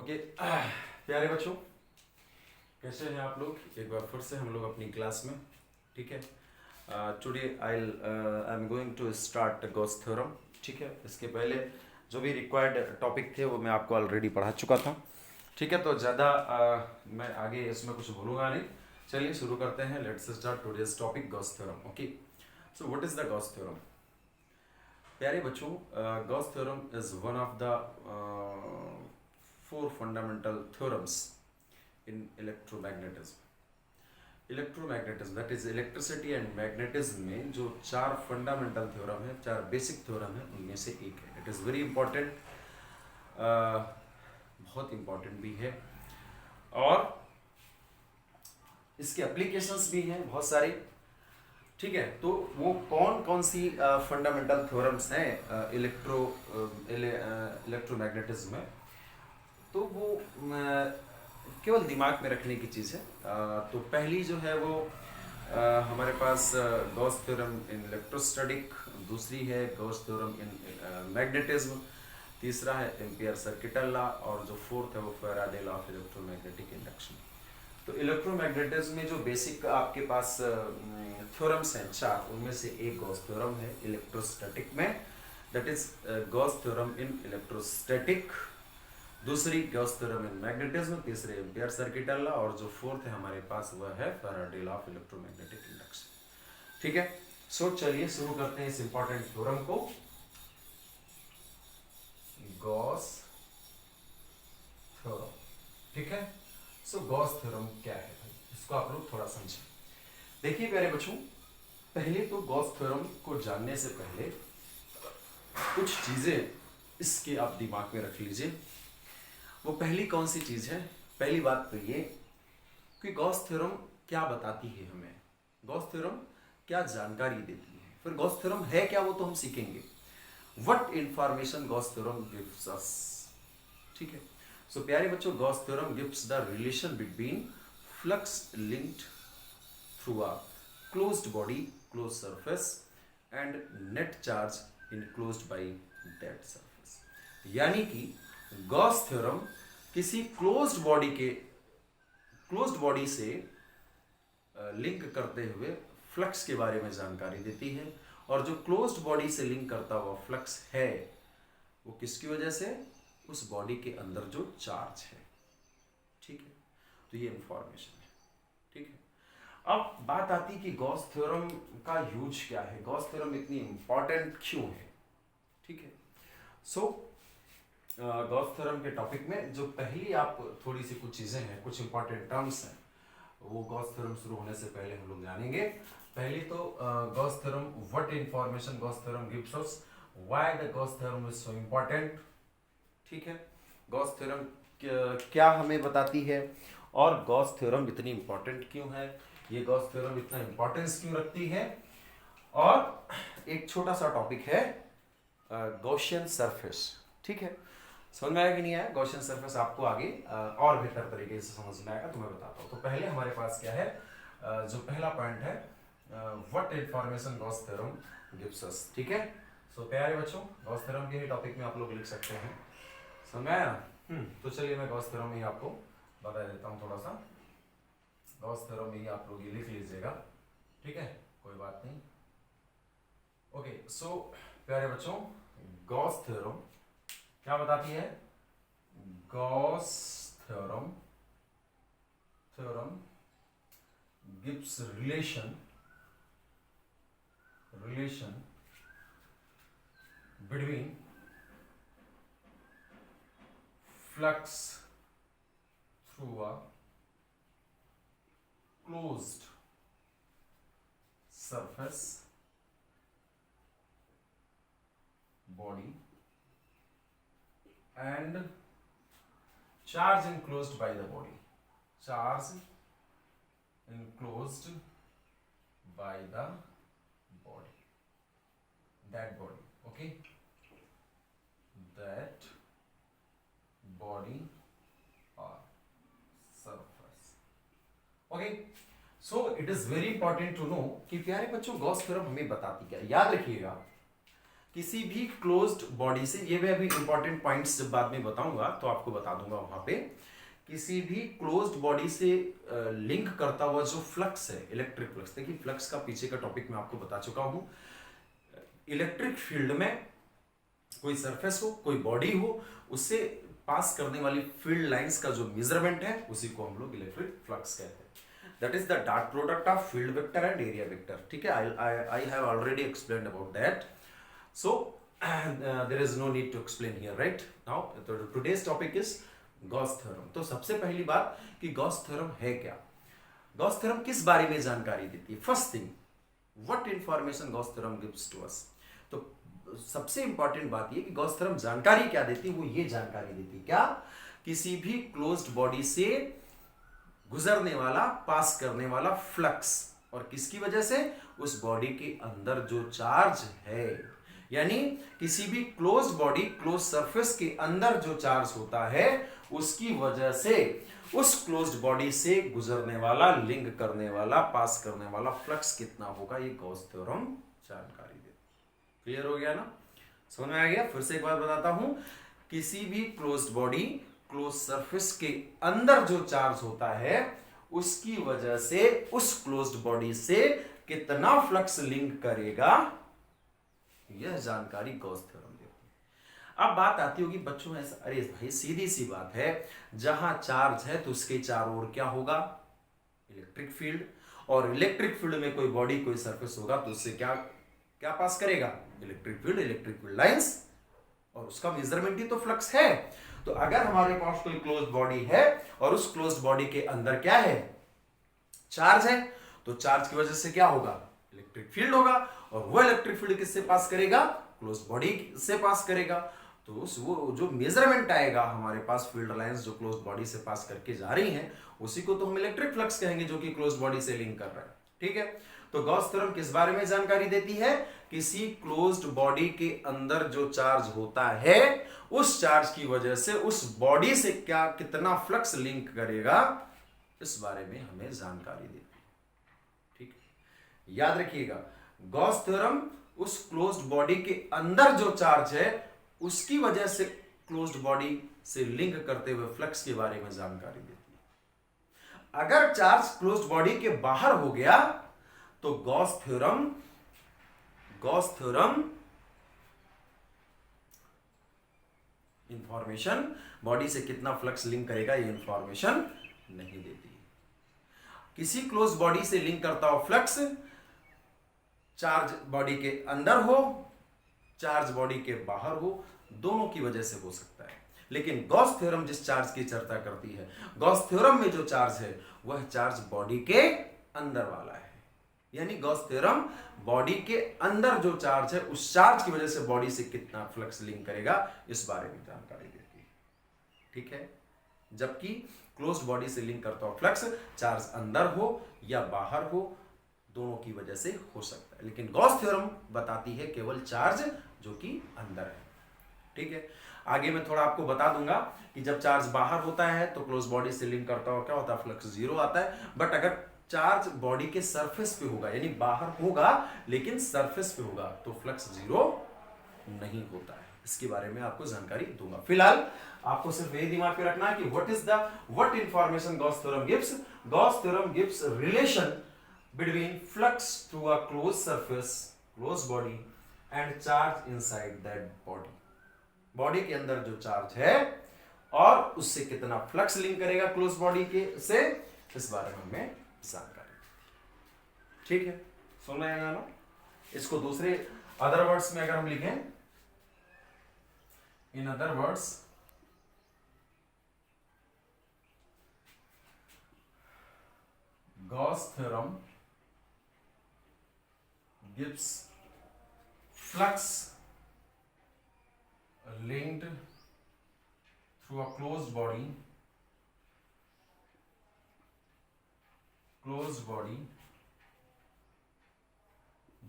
Okay प्यारे बच्चों, कैसे हैं आप लोग। एक बार फिर से हम लोग अपनी क्लास में, ठीक है। Today I am going to start Gauss theorem, ठीक है। इसके पहले जो भी रिक्वायर्ड टॉपिक थे वो मैं आपको ऑलरेडी पढ़ा चुका था, ठीक है। तो ज़्यादा मैं आगे इसमें कुछ भूलूंगा नहीं। चलिए शुरू करते हैं। Let's start today's topic Gauss theorem. Okay, so what is the Gauss theorem. प्यारे बच्चों, Gauss theorem is one of the four fundamental theorems in electromagnetism that is electricity and magnetism में जो चार फंडामेंटल थ्योरम है, चार basic theorem है, उनमें से एक है। इट इज़ वेरी इंपॉर्टेंट, बहुत इंपॉर्टेंट भी है और इसके एप्लीकेशंस भी हैं बहुत सारे, ठीक है। तो वो कौन कौन सी फंडामेंटल थ्योरम्स हैं इलेक्ट्रोमैग्नेटिज्म में, तो वो केवल दिमाग में रखने की चीज़ है। तो पहली जो है वो हमारे पास गॉस थ्योरम इन इलेक्ट्रोस्टैटिक, दूसरी है गॉस थ्योरम इन मैग्नेटिज्म, तीसरा है एम्पियर सर्किटल लॉ और जो फोर्थ है वो Faraday law of electromagnetic induction. तो इलेक्ट्रोमैग्नेटिज्म में जो बेसिक आपके पास थ्योरम्स हैं चार, उनमें से एक गॉस थ्योरम है इलेक्ट्रोस्टैटिक में, that is Gauss theorem in electrostatic, दूसरी गॉस थ्योरम इन मैग्नेटिज्म, तीसरे एम्पियर सर्किटल लॉ और जो फोर्थ है हमारे पास वह है Faraday law of electromagnetic induction, ठीक है। सो चलिए शुरू करते हैं इस इंपॉर्टेंट थ्योरम को। गॉस थ्योरम, ठीक है। सो गॉस थ्योरम क्या है भाई, इसको आप लोग थोड़ा समझें। देखिए प्यारे बच्चों, पहले तो गॉस थ्योरम को जानने से पहले कुछ चीजें इसके आप दिमाग में रख लीजिए। वो पहली कौन सी चीज है, पहली बात तो ये कि गॉस थ्योरम क्या बताती है हमें, गॉस थ्योरम क्या जानकारी देती है, फिर गॉस थ्योरम है क्या वो तो हम सीखेंगे। What information Gauss theorem gives us, ठीक है। सो प्यारे बच्चों, Gauss theorem gives the relation between flux linked through a closed body, closed surface and net charge enclosed by that surface. यानी कि गॉस थ्योरम किसी क्लोज्ड बॉडी से link करते हुए फ्लक्स के बारे में जानकारी देती है, और जो क्लोज्ड बॉडी से लिंक करता हुआ फ्लक्स है वो किसकी वजह से, उस बॉडी के अंदर जो चार्ज है, ठीक है। तो ये इंफॉर्मेशन है, ठीक है। अब बात आती कि गॉस थ्योरम का यूज क्या है, गॉस थ्योरम इतनी इंपॉर्टेंट क्यों है, ठीक है। सो गॉस थ्योरम के टॉपिक में जो पहली आप थोड़ी सी कुछ चीजें हैं, कुछ इंपॉर्टेंट टर्म्स हैं, वो गॉस थ्योरम शुरू होने से पहले हम लोग जानेंगे। पहली तो Gauss theorem, what information Gauss theorem gives us, why the Gauss theorem is so important, ठीक है। गॉस थ्योरम क्या हमें बताती है और गॉस थ्योरम इतनी इंपॉर्टेंट क्यों है, ये गॉस थ्योरम इतना इंपॉर्टेंस क्यों रखती है। और एक छोटा सा टॉपिक है गॉसियन सरफेस, ठीक है। समझ में आया कि नहीं आया, गॉसियन सरफेस आपको आगे और बेहतर तरीके से समझ में आएगा, तो मैं बताता हूँ। तो पहले हमारे पास क्या है, जो पहला पॉइंट है, what information Gauss theorem gives us, ठीक है। सो प्यारे बच्चों, गॉस थ्योरम के ही टॉपिक में आप लोग लिख सकते हैं, समझ में आया। तो चलिए मैं गॉस थ्योरम ही आपको बता देता हूँ थोड़ा सा। गॉस थ्योरम ही आप लोग ये लिख लीजिएगा, ठीक है, कोई बात नहीं। ओके, सो प्यारे बच्चों, गॉस थ्योरम क्या बताती है, Gauss theorem gives relation between flux through a closed surface body and charge enclosed by the body, charge enclosed by the body, that body, okay, that body or surface, okay. So it is very important to know कि प्यारे बच्चों, Gauss theorem हमें बताती क्या है। याद रखिएगा किसी भी क्लोज्ड बॉडी से, ये मैं अभी इंपॉर्टेंट पॉइंट्स जब बाद में बताऊंगा तो आपको बता दूंगा वहां पे, किसी भी क्लोज्ड बॉडी से लिंक करता हुआ जो फ्लक्स है, इलेक्ट्रिक फ्लक्स, देखिए फ्लक्स का पीछे का टॉपिक मैं आपको बता चुका हूं। इलेक्ट्रिक फील्ड में कोई सरफेस हो, कोई बॉडी हो, उससे पास करने वाली फील्ड लाइंस का जो मेजरमेंट है उसी को हम लोग इलेक्ट्रिक फ्लक्स कहते हैं। That is the dot product of field vector and area vector. ठीक है, I have already explained about that, so there is no need to explain here right now. Today's topic is Gauss theorem. तो सबसे पहली बात कि Gauss theorem है क्या, Gauss theorem किस बारे में जानकारी देती है। First thing, what information Gauss theorem gives to us. तो सबसे इंपॉर्टेंट बात ये कि गॉस थ्योरम जानकारी क्या देती है, वो ये जानकारी देती है क्या, किसी भी क्लोज्ड बॉडी से गुजरने वाला, पास करने वाला फ्लक्स, और किसकी वजह से, उस बॉडी के अंदर जो चार्ज है, यानी किसी भी क्लोज बॉडी, क्लोज सरफेस के अंदर जो चार्ज होता है उसकी वजह से उस क्लोज्ड बॉडी से गुजरने वाला, लिंक करने वाला, पास करने वाला फ्लक्स कितना होगा, ये गॉस थ्योरम जानकारी देती है। क्लियर हो गया ना, समझ में आ गया। फिर से एक बार बताता हूं, किसी भी क्लोज्ड बॉडी, क्लोज सरफेस के अंदर जो चार्ज होता है उसकी वजह से उस क्लोज्ड बॉडी से कितना फ्लक्स लिंक करेगा, यह जानकारी गॉस थ्योरम देती है। अब बात आती होगी बच्चों, ऐसा, अरे भाई सीधी सी बात है, जहां चार्ज है तो उसके चारों ओर क्या होगा, इलेक्ट्रिक फील्ड, और इलेक्ट्रिक फील्ड में कोई बॉडी, कोई सरफेस होगा तो उससे क्या क्या पास करेगा, इलेक्ट्रिक फील्ड लाइंस, और उसका मेजरमेंट ही तो फ्लक्स है। तो अगर हमारे पास कोई क्लोज्ड बॉडी है और उस क्लोज्ड बॉडी के अंदर क्या है, चार्ज है, तो चार्ज की वजह से क्या होगा, इलेक्ट्रिक फील्ड होगा, और वो इलेक्ट्रिक फील्ड किससे पास करेगा, क्लोज बॉडी से पास करेगा। तो वो जो मेजरमेंट आएगा हमारे पास, फील्ड लाइंस जो क्लोज बॉडी से पास करके जा रही हैं, उसी को तो हम इलेक्ट्रिक फ्लक्स कहेंगे, जो कि क्लोज बॉडी से लिंक कर रहा है। ठीक है, तो गॉस थ्योरम किस बारे में जानकारी देती है, किसी क्लोज्ड बॉडी के अंदर जो चार्ज होता है उस चार्ज की वजह से उस बॉडी से क्या, कितना फ्लक्स लिंक करेगा, इस बारे में हमें जानकारी देती है। ठीक, याद रखिएगा, गॉस थ्योरम उस क्लोज्ड बॉडी के अंदर जो चार्ज है उसकी वजह से क्लोज्ड बॉडी से लिंक करते हुए फ्लक्स के बारे में जानकारी देती है। अगर चार्ज क्लोज्ड बॉडी के बाहर हो गया तो गॉस थ्योरम इंफॉर्मेशन, बॉडी से कितना फ्लक्स लिंक करेगा, ये इंफॉर्मेशन नहीं देती। किसी क्लोज बॉडी से लिंक करता हो फ्लक्स, चार्ज बॉडी के अंदर हो, चार्ज बॉडी के बाहर हो, दोनों की वजह से हो सकता है। लेकिन गॉस थ्योरम जिस चार्ज की चर्चा करती है, गॉस थ्योरम में जो चार्ज है वह चार्ज बॉडी के अंदर वाला है। यानी गॉस थ्योरम बॉडी के अंदर जो चार्ज है उस चार्ज की वजह से बॉडी से कितना फ्लक्स लिंक करेगा, इस बारे में जानकारी देती है। ठीक है, जबकि क्लोज्ड बॉडी से लिंक करता हो फ्लक्स, चार्ज अंदर हो या बाहर हो, दोनों की वजह से हो सकता है। लेकिन गॉस थ्योरम बताती है केवल चार्ज जो कि अंदर है। ठीक है, आगे मैं थोड़ा आपको बता दूंगा कि जब चार्ज बाहर होता है तो क्लोज बॉडी से लिंक करता हो क्या होता है, फ्लक्स जीरो आता है। बट अगर चार्ज बॉडी के सरफेस पे होगा, यानी बाहर होगा लेकिन सरफेस पे होगा, तो फ्लक्स जीरो नहीं होता है। इसके बारे में आपको जानकारी दूंगा। फिलहाल आपको सिर्फ यही दिमाग में रखना है कि what information Gauss theorem gives. Gauss theorem gives relation between flux through a close surface, close body, and charge inside that body. Body के अंदर जो चार्ज है और उससे कितना फ्लक्स लिंक करेगा क्लोज बॉडी के से, इस बारे में हमें जानकारी। ठीक है, सुन रहे हैं ना। इसको दूसरे अदर वर्ड्स में अगर हम लिखें, in other words, Gauss theorem gives flux linked through a closed body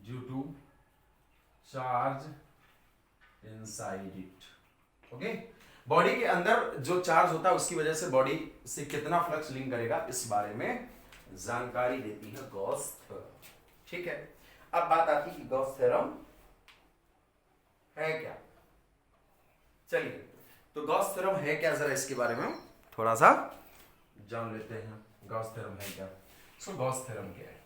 due to charge inside it. Okay, body के अंदर जो चार्ज होता है उसकी वजह से बॉडी से कितना फ्लक्स लिंक करेगा, इस बारे में जानकारी देती है गॉस थ्योरम। ठीक है, अब बात आती है कि गॉस थ्योरम है क्या? चलिए, तो गॉस थ्योरम है क्या, जरा इसके बारे में थोड़ा सा जान लेते हैं। गॉस थ्योरम है क्या? सो गॉस थ्योरम क्या है?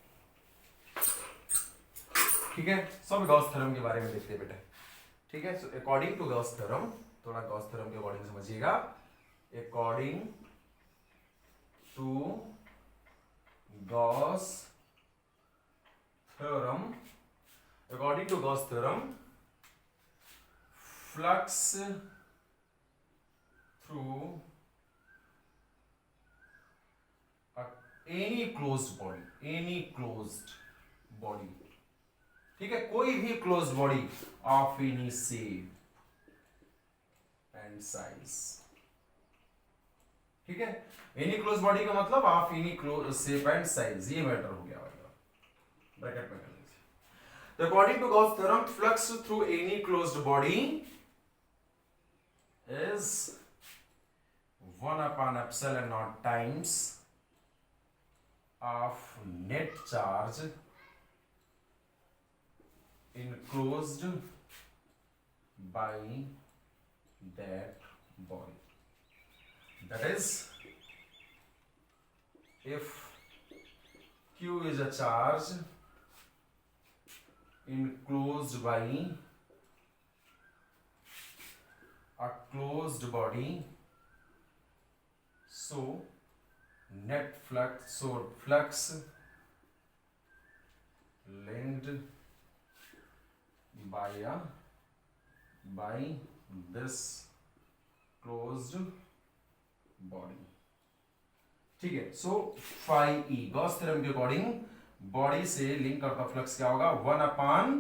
ठीक है, सब गॉस थ्योरम के बारे में देखते हैं बेटा। ठीक है, सो अकॉर्डिंग टू गॉस थ्योरम, थोड़ा गॉस थ्योरम के अकॉर्डिंग समझिएगा। According to Gauss theorem, according to Gauss theorem, flux through any closed body, ठीक है, कोई भी closed body of any shape and size. ठीक है, एनी क्लोज्ड बॉडी का मतलब of any shape and size, ये मैटर हो गया ब्रैकेट में कर लीजिए। तो according to Gauss theorem, flux through any closed body is 1 upon epsilon naught times of net charge enclosed by that body. That is, if Q is a charge enclosed by a closed body, so net flux, so flux linked by this closed body। ठीक है, so phi E Gauss theorem के according body से link करता flux क्या होगा? 1 upon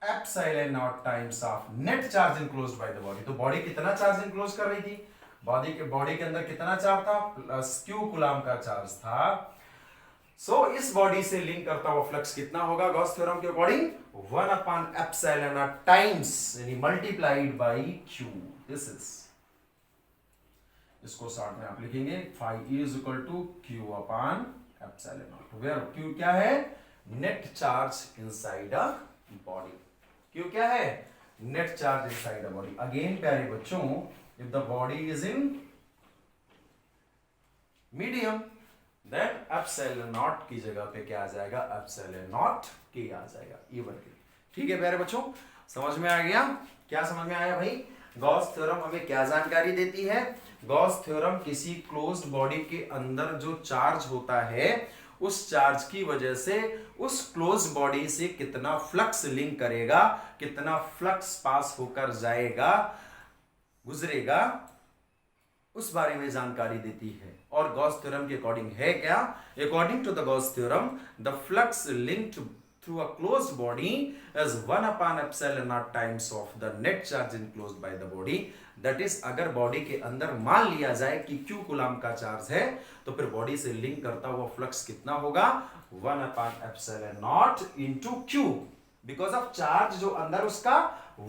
epsilon naught times of net charge enclosed by the body. तो body कितना charge enclose कर रही थी? बॉडी के अंदर कितना चार्ज था? प्लस क्यू कूलम का चार्ज था। सो इस बॉडी से लिंक करता हुआ फ्लक्स कितना होगा गॉस थ्योरम के according? 1 upon epsilon naught times यानी multiplied by q. This is, इसको शॉर्ट में आप लिखेंगे phi E is equal to q upon epsilon naught, where q क्या है? Net charge inside a body. क्यों क्या है? Net charge inside the body. Again प्यारे बच्चों, if the body is in medium, then epsilon naught की जगह पे क्या आ जाएगा? एप्सिलॉन नॉट के आ जाएगा, इवन के। ठीक है प्यारे बच्चों, समझ में आ गया? क्या समझ में आया भाई? गॉस थ्योरम हमें क्या जानकारी देती है? गॉस थ्योरम किसी क्लोज्ड बॉडी के अंदर जो चार्ज होता है, उस चार्ज की वजह से उस क्लोज बॉडी से कितना फ्लक्स लिंक करेगा, कितना फ्लक्स पास होकर जाएगा, गुजरेगा, उस बारे में जानकारी देती है। और गॉस थ्योरम के अकॉर्डिंग है क्या? According to the Gauss theorem, the flux linked through a closed body is 1 upon epsilon naught times of the net charge enclosed by the body। that is, अगर बॉडी के अंदर मान लिया जाए कि Q कूलम का चार्ज है, तो फिर बॉडी से लिंक करता हुआ फ्लक्स कितना होगा? 1 upon epsilon naught into Q, because of charge जो अंदर उसका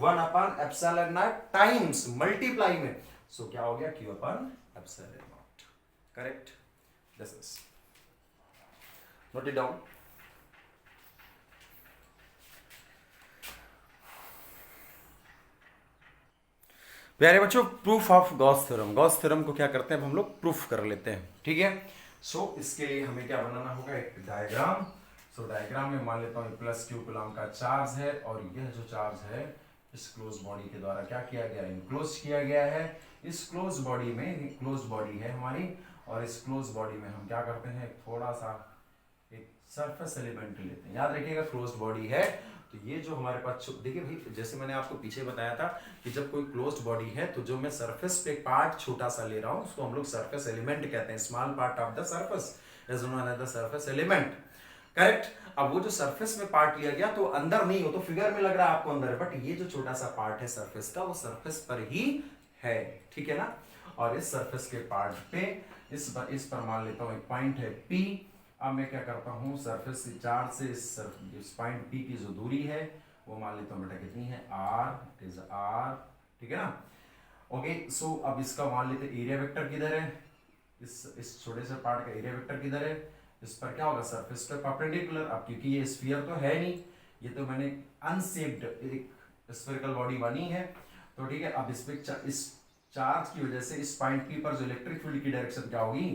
1 upon epsilon naught times multiply में, सो क्या हो गया? Q upon epsilon naught। Correct? This is, note it down. प्यारे बच्चों, proof of Gauss theorem. Gauss theorem को क्या करते हैं? हम लोग प्रूफ कर लेते हैं। ठीक है, सो इसके लिए हमें क्या बनाना होगा? एक डायग्राम। सो डायग्राम में मान लेता हूँ प्लस क्यू कूलम का चार्ज है, और यह जो चार्ज है इस क्लोज बॉडी के द्वारा क्या किया गया? इनक्लोज किया गया है। इस क्लोज बॉडी में, क्लोज बॉडी है हमारी, और इस क्लोज बॉडी में हम क्या करते हैं? थोड़ा सा एक सरफेस एलिमेंट लेते हैं। याद रखिएगा क्लोज बॉडी है, तो ये जो हमारे पास, देखिए भाई, जैसे मैंने आपको पीछे बताया था कि जब कोई क्लोज्ड बॉडी है तो जो मैं सरफेस पे पार्ट छोटा सा ले रहा हूं उसको हम लोग सरफेस एलिमेंट कहते हैं। Small part of the surface is known as the surface element. Correct? अब वो जो सरफेस में पार्ट लिया गया तो अंदर नहीं हो, तो फिगर में लग रहा है आपको अंदर है, बट ये जो छोटा सा पार्ट है सरफेस का, वो सरफेस पर ही है। ठीक है ना? और इस सरफेस के पार्ट पे इस पर मान लेता हूं एक पॉइंट है P। अब मैं क्या करता हूँ? सरफेस चार्ज से इस पॉइंट P की जो दूरी है वो मान लेता हूँ बेटा कितनी है? R is R। ठीक है ना? ओके, सो अब इसका मान लेते एरिया वेक्टर किधर है? इस छोटे से पार्ट का एरिया वेक्टर किधर है? इस पर क्या होगा? सरफेस पे परपेंडिकुलर। अब क्योंकि ये स्फीयर तो है नहीं, ये तो मैंने अनशेप्ड एक स्फेरिकल बॉडी बनी है। तो ठीक है, अब इस पे इस चार्ज की वजह से इस पॉइंट पी पर जो इलेक्ट्रिक फील्ड की डायरेक्शन क्या होगी,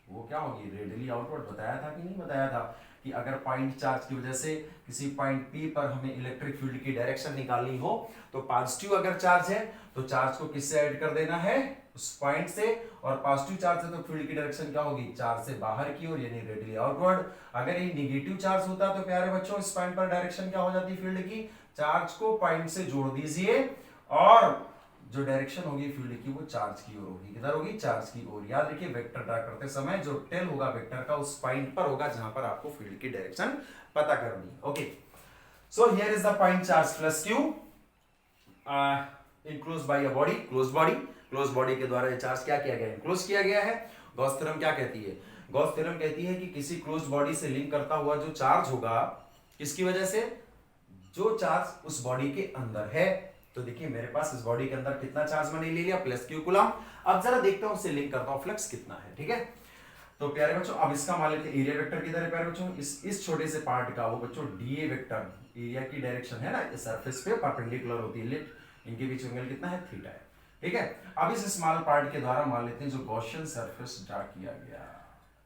वो क्या होगी, रेडियली आउटवर्ड। बताया था कि नहीं बताया था कि अगर पॉइंट चार्ज की वजह से किसी पॉइंट पी पर हमें इलेक्ट्रिक फील्ड की डायरेक्शन निकालनी हो तो पॉजिटिव अगर चार्ज है तो चार्ज को किससे ऐड कर देना है, उस पॉइंट से, और पॉजिटिव चार्ज है तो फील्ड की डायरेक्शन क्या होगी, चार्ज से बाहर की ओर यानी रेडियली आउटवर्ड। अगर ये नेगेटिव चार्ज होता तो प्यारे बच्चों इस पॉइंट पर डायरेक्शन क्या हो जाती फील्ड की, चार्ज को पॉइंट से जोड़ दीजिए और जो डायरेक्शन होगी फील्ड की वो चार्ज की ओर होगी। किधर होगी, चार्ज की ओर। याद रखिए वेक्टर ड्रा करते समय जो टेल होगा वेक्टर का उस पॉइंट पर होगा जहां पर आपको फील्ड की डायरेक्शन पता करनी है। Okay, so here is the point charge plus Q enclosed by a body, close body के द्वारा ये चार्ज क्या किया गया है, इनक्लोज किया गया है। गॉस थ्योरम क्या कहती है, गॉस थ्योरम कहती है कि किसी क्लोज बॉडी से लिंक करता हुआ जो चार्ज होगा किसकी वजह से, जो चार्ज उस बॉडी के अंदर है। तो देखिए मेरे पास इस बॉडी के अंदर कितना चार्ज मैंने ले लिया, प्लस क्यू कूलम। अब जरा देखता हूं उससे लिंक करता हूं फ्लक्स कितना है। ठीक है, तो प्यारे बच्चों अब इसका मान लेते हैं एरिया वेक्टर किधर है प्यारे बच्चों, इस छोटे से पार्ट का, वो बच्चों डीए वेक्टर, एरिया की डायरेक्शन है ना, इस सरफेस पे परपेंडिकुलर होती है, लिट इनके बीच एंगल कितना है, थीटा है। ठीक है, अब इस स्मॉल पार्ट के द्वारा मान लेते हैं जो गॉसियन सरफेस ड्रा किया गया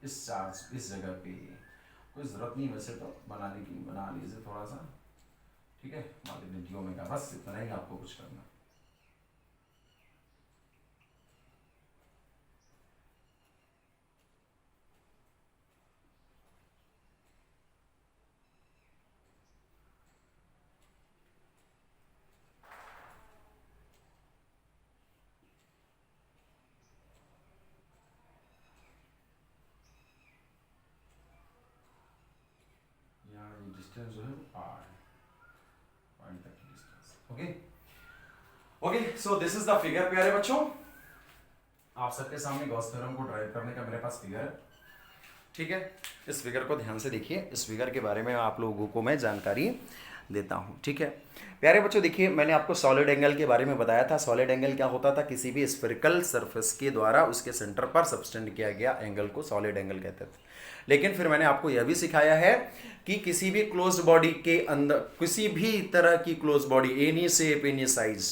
इस चार्ज इस जगह पे, कोई जरूरत नहीं वैसे तो बनाने की, बना लीजिए थोड़ा सा। ठीक है, मान लीजिए डी ओमेगा, बस इतना ही आपको कुछ करना। डिस्टेंस जो है आर पॉइंट तक की distance. Okay okay, so this is the figure प्यारे बच्चों, आप सबके सामने गॉस थ्योरम को ड्राइव करने का मेरे पास फिगर है। ठीक है, इस फिगर को ध्यान से देखिए, इस फिगर के बारे में आप लोगों को मैं जानकारी देता हूँ। ठीक है प्यारे बच्चों, देखिए मैंने आपको सॉलिड एंगल के बारे में बताया था। सॉलिड एंगल क्या होता था, किसी भी स्फेरिकल सरफेस के द्वारा उसके सेंटर पर सबटेंड किया गया एंगल को सॉलिड एंगल कहते थे। लेकिन फिर मैंने आपको यह भी सिखाया है कि किसी भी क्लोज्ड बॉडी के अंदर, किसी भी तरह की close body, any shape any size,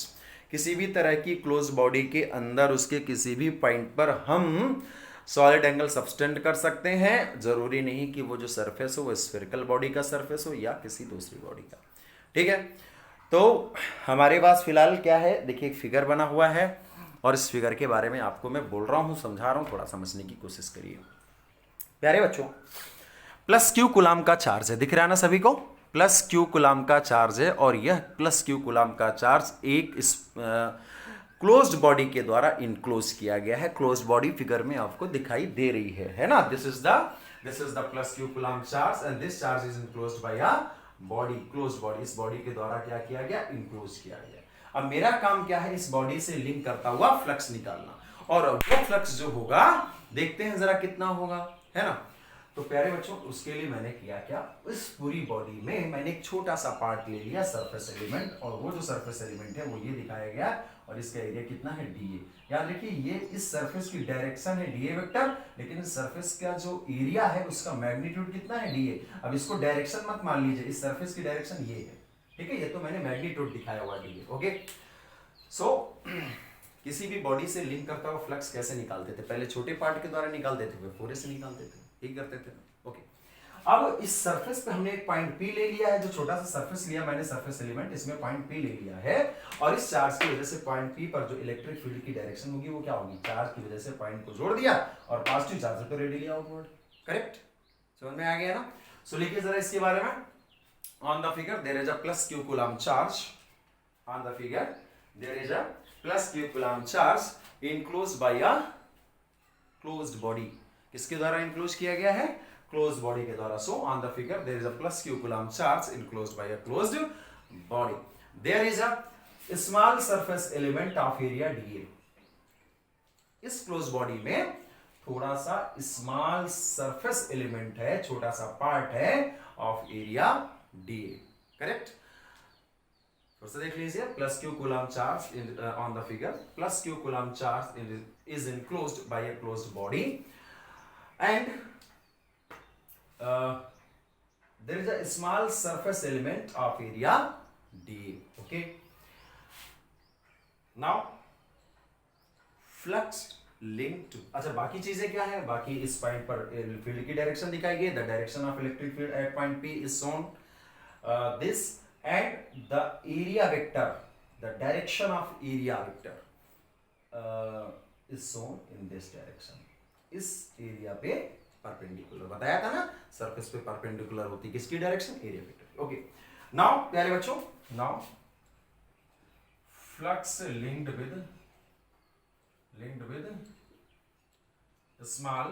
किसी भी तरह की क्लोज बॉडी के अंदर उसके किसी भी पॉइंट पर हम सॉलिड एंगल सबटेंड कर सकते हैं। जरूरी नहीं कि वो जो सरफेस हो वो स्फेरिकल बॉडी का सरफेस हो या किसी दूसरी बॉडी का। ठीक है, तो हमारे पास फिलहाल क्या है, देखिए एक फिगर बना हुआ है और इस फिगर के बारे में आपको मैं बोल रहा हूँ, समझा रहा हूँ, थोड़ा समझने की कोशिश करिए प्यारे बच्चों। प्लस क्यू कुलाम का चार्ज है, दिख रहा है ना सभी को, प्लस क्यू कुलाम का चार्ज है और यह प्लस क्यू कुलाम का चार्ज एक इस क्लोज्ड बॉडी के द्वारा इनक्लोज किया गया है। क्लोज्ड बॉडी फिगर में आपको दिखाई दे रही है ना, this is the plus Q coulomb charge and this charge is enclosed by a body, closed body. इस बॉडी के द्वारा क्या किया गया, इनक्लोज किया गया। अब मेरा काम क्या है, इस बॉडी से लिंक करता हुआ फ्लक्स निकालना, और वो फ्लक्स जो होगा देखते हैं जरा कितना होगा, है ना। तो प्यारे बच्चों उसके लिए मैंने किया क्या, इस पूरी बॉडी में मैंने एक छोटा सा पार्ट ले लिया, सरफेस एलिमेंट, और वो जो सरफेस एलिमेंट है वो ये दिखाया गया और इसका एरिया कितना है, डीए। याद रखिए ये इस सरफेस की डायरेक्शन है डीए वेक्टर, लेकिन इस सरफेस का जो एरिया है उसका मैग्नीट्यूड कितना है, डीए। अब इसको डायरेक्शन मत मान लीजिए, इस सरफेस की डायरेक्शन ये है। ठीक है, ये तो मैंने मैग्नीट्यूड दिखाया हुआ डीए। ओके, सो किसी भी बॉडी से लिंक करता हुआ फ्लक्स कैसे निकालते थे, पहले छोटे पार्ट के द्वारा निकालते थे, पूरे से निकालते थे, ठीक करते थे। ओके, अब इस सरफेस पे हमने एक पॉइंट पी ले लिया है, जो छोटा सा सरफेस लिया मैंने, सरफेस एलिमेंट, इसमें पॉइंट पी ले लिया है, और इस चार्ज की वजह से पॉइंट पी पर जो इलेक्ट्रिक फील्ड की डायरेक्शन होगी वो क्या होगी, चार्ज की वजह से पॉइंट को जोड़ दिया और पॉजिटिव चार्ज है तो रेडियली आउटवर्ड। करेक्ट, समझ में आ गया ना। सो लिखिए जरा इसके बारे में, on the figure there is a plus Q coulomb charge, on the figure there is a plus Q coulomb charge enclosed by a closed body. किसके द्वारा इनक्लोज किया गया है, क्लोज्ड बॉडी के द्वारा। So on the figure there is a plus Q coulomb charge enclosed by a closed body, there is a small surface element of area dA. इस close body में थोड़ा सा स्मॉल सरफेस एलिमेंट है, छोटा सा part है of area DA. Correct, फिर से देख लीजिए, plus Q coulomb charge on the figure, plus Q coulomb charge is enclosed by a closed body and there is a small surface element of area dA. Okay, now flux link to, अच्छा बाकी चीजें क्या है, बाकी इस point पर field की direction दिखाई गई, the direction of electric field at point P is shown this and the area vector, the direction of area vector is shown in this direction, इस एरिया पे परपेंडिकुलर बताया था ना, सरफेस पे परपेंडिकुलर होती किसकी direction, area vector. Okay now प्यारे बच्चों, now flux linked with small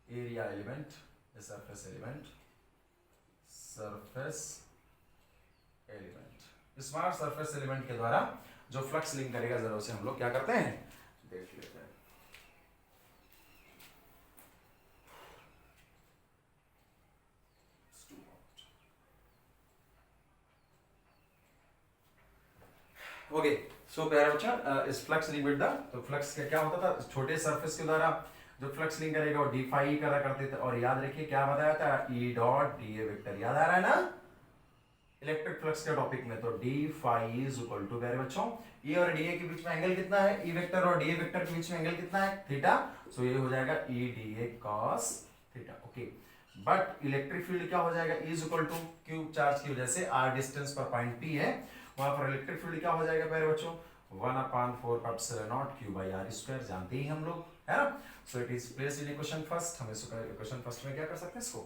area element, a surface element, small surface element के द्वारा जो फ्लक्स लिंक करेगा, जरा उसे हम लोग क्या करते हैं देख लेते हैं। ओके सो प्यारा बच्चा, इस फ्लक्स लिंक विद द, तो फ्लक्स का क्या होता था, छोटे सरफेस के द्वारा जो फ्लक्स लिंक करेगा वो डी फाई करा करते थे, और याद रखिए क्या बताया था, E dot D A vector, याद आ रहा है ना इलेक्ट्रिक फ्लक्स के टॉपिक में, तो d phi is equal to प्यारे बच्चों ई और डी ए के बीच में एंगल कितना है, ई वेक्टर और डी ए वेक्टर के बीच में एंगल कितना है, थीटा, सो ये हो जाएगा E d A cos theta. Okay but electric field क्या हो जाएगा, E is equal to Q charge की वजह से आर डिस्टेंस पर पॉइंट पी है, वहां पर इलेक्ट्रिक फील्ड क्या हो जाएगा प्यारे बच्चों, 1/4 क्यू बाई आर स्क्वायर, जानते ही हम लोग है ना। सो it is placed in equation first, हम इसको इक्वेशन फर्स्ट में क्या कर सकते हैं, इसको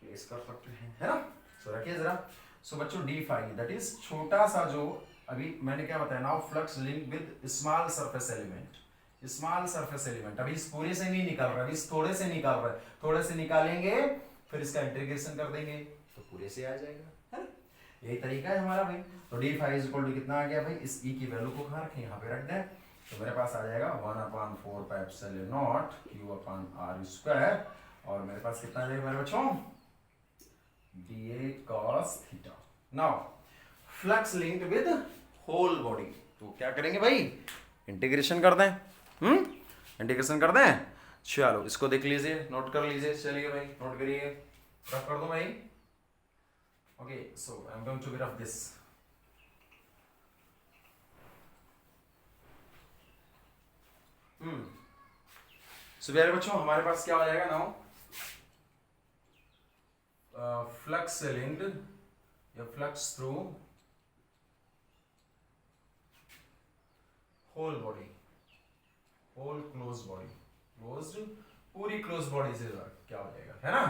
प्लेस कर सकते हैं, है ना। सो रखिए जरा, सो बच्चों डी फाई दैट इज छोटा सा, जो अभी मैंने क्या बताया, now flux link with small surface element, small surface element, अभी इस पूरे से नहीं निकाल रहा, अभी इस थोड़े से निकाल रहा है, थोड़े से निकालेंगे फिर इसका इंटीग्रेशन कर देंगे तो पूरे से आ जाएगा, है ना, यही तरीका है हमारा भाई। तो d phi is equal to कितना आ गया भाई, इस ई की वैल्यू को कहाँ रखें, यहाँ पे रख दें, तो मेरे पास आ जाएगा 1/4 क्यू अपॉन आर स्क्वायर, और मेरे पास कितना आ जाएगा मेरे बच्चों, d A cos theta. Now flux linked with whole body, तो क्या करेंगे भाई, इंटीग्रेशन कर दें, इंटीग्रेशन कर दें, चलो इसको देख लीजिए, नोट कर लीजिए, चलिए भाई नोट करिए, रफ कर दो भाई। Okay so I am going to rough this, so प्यारे बच्चों हमारे पास क्या हो जाएगा नाउ, फ्लक्स लिंक्ड या flux through whole body, whole close body, closed पूरी क्लोज बॉडी से क्या हो जाएगा, है ना,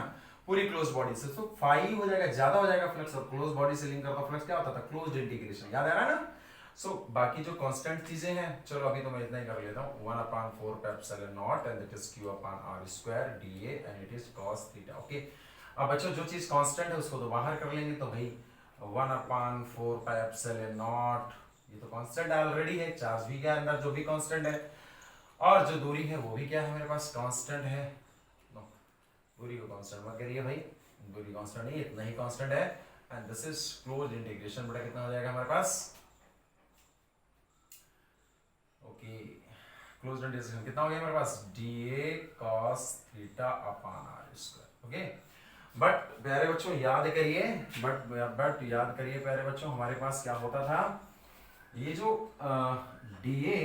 पूरी क्लोज बॉडी से, तो फाई हो जाएगा, ज्यादा हो जाएगा फ्लक्स, और क्लोज बॉडी से लिंक करता फ्लक्स क्या होता था, क्लोज्ड इंटीग्रेशन, याद आ रहा है ना। सो बाकी जो कांस्टेंट चीजें हैं, चलो अभी तो मैं इतना ही कर लेता हूँ, 1/4 and it is Q upon r square d A and it is cos theta. Okay अब बच्चों जो चीज कांस्टेंट है उसको तो बाहर कर लेंगे, तो भाई 1/4 ये तो कांस्टेंट ऑलरेडी है, चार्ज भी क्या अंदर जो भी कांस्टेंट है, और जो दूरी है वो भी क्या है मेरे पास कांस्टेंट है, नो दूरी को कांस्टेंट मत करिए भाई, दूरी कांस्टेंट नहीं, इतना ही कांस्टेंट है, and this is close integration, बड़ा कितना हो जाएगा हमारे पास, ओके क्लोज इंटीग्रेशन कितना हो गया मेरे पास, dA cos theta upon r square. Okay but प्यारे बच्चों याद करिए, बट याद करिए प्यारे बच्चों, हमारे पास क्या होता था, ये जो dA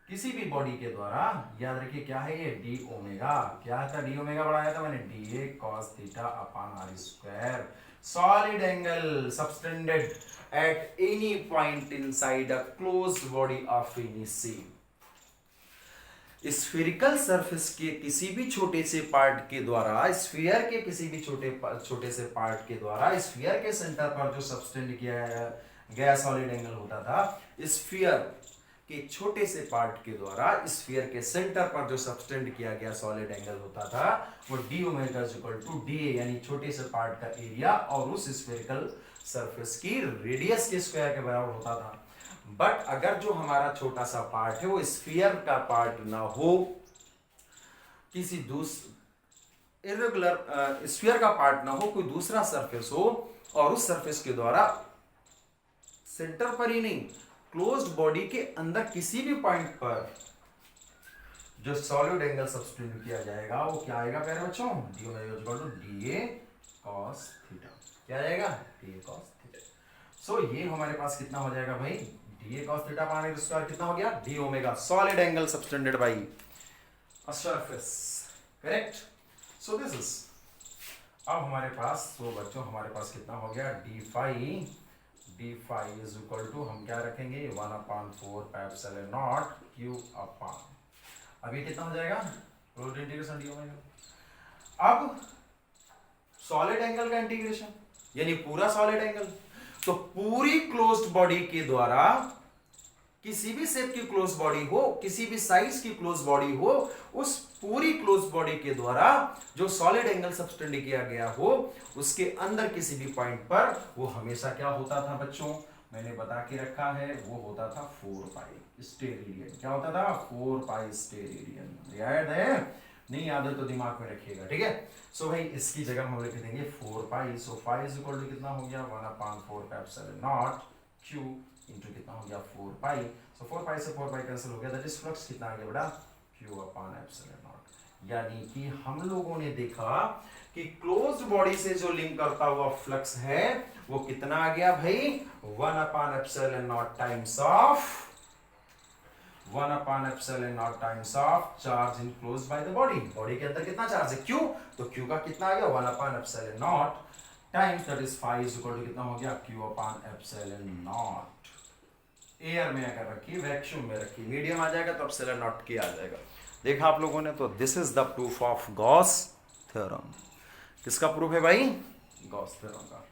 किसी भी बॉडी के द्वारा, याद रखिए क्या है ये, डी ओमेगा, क्या था डी ओमेगा बढ़ाया था मैंने, dA cos theta upon r square, solid angle subtended at any point inside a closed body of any shape, spherical surface के किसी भी छोटे से पार्ट के द्वारा, स्फीयर के किसी भी छोटे से पार्ट के द्वारा, स्फीयर के सेंटर पर जो सबटेंड किया गया सॉलिड एंगल होता था, स्फीयर के छोटे से पार्ट के द्वारा स्फीयर के सेंटर पर जो सबटेंड किया गया सॉलिड एंगल होता था, वो d omega is equal to d, यानी छोटे से पार्ट का एरिया और उस स्फेरिकल सरफेस की रेडियस के स्क्वायर के बराबर होता था। बट अगर जो हमारा छोटा सा पार्ट है वो स्फीयर का पार्ट ना हो, किसी इरेगुलर स्फीयर का पार्ट ना हो, कोई दूसरा सरफेस हो, और उस सरफेस के द्वारा सेंटर पर ही नहीं, क्लोज्ड बॉडी के अंदर किसी भी पॉइंट पर जो सॉलिड एंगल सब्सटेंड किया जाएगा वो क्या आएगा प्यारे बच्चों, d omega equal to dA cos theta, क्या आएगा, डीए कॉस थीटा। सो ये हमारे पास कितना हो जाएगा भाई, D A cos theta upon A square कितना हो गया, D omega, solid angle subtended by a surface, correct. So this is, अब हमारे पास तो बच्चों हमारे पास कितना हो गया, d phi is equal to हम क्या रखेंगे 1/4 एप्सिलॉन नॉट क्यू अपान, अब ये कितना हो जाएगा क्लोज्ड इंटीग्रेशन डी ओमेगा। अब सॉलिड एंगल का इंटीग्रेशन यानी पूरा सॉलिड एंगल, तो पूरी क्लोज्ड बॉडी के द्वारा किसी भी शेप की क्लोज बॉडी हो, किसी भी साइज की क्लोज बॉडी हो, उस पूरी क्लोज बॉडी के द्वारा जो सॉलिड एंगल सबटेंड किया गया हो उसके अंदर किसी भी पॉइंट पर वो हमेशा क्या होता था बच्चों, मैंने बता के रखा है, वो होता था 4 पाई स्टेरेडियन। क्या होता था 4 पाई स्टेरेडियन। याद है, नहीं याद है तो दिमाग में रखिएगा, ठीक है। सो भाई इसकी जगह हम लिख देंगे 4 पाई। सो पाई इज इक्वल टू कितना हो गया 1/4 एप्सिलॉन नॉट क्यू इंटू कितना हो गया 4 पाई। सो 4 पाई से 4 पाई कैंसिल हो गया, दैट इज फ्लक्स कितना आ गया बेटा क्यू अपान एप्सिलॉन नॉट। यानी कि हम लोगों ने देखा कि क्लोज्ड बॉडी से जो लिंक करता हुआ फ्लक्स है वो कितना आ गया भाई 1/एप्सिलॉन नॉट टाइम्स ऑफ 1/एप्सिलॉन naught times of charge enclosed by the body. Body के अंदर कितना चार्ज है Q, तो Q का कितना आ गया 1/एप्सिलॉन naught times that is phi is equal to कितना हो गया Q upon epsilon naught. Air में अगर रखी, वैक्यूम में रखी, मीडियम आ जाएगा तो एप्सिलॉन नॉट के आ जाएगा। देखा आप लोगों ने, तो this is the proof of Gauss theorem. किसका प्रूफ है भाई, गॉस थ्योरम का।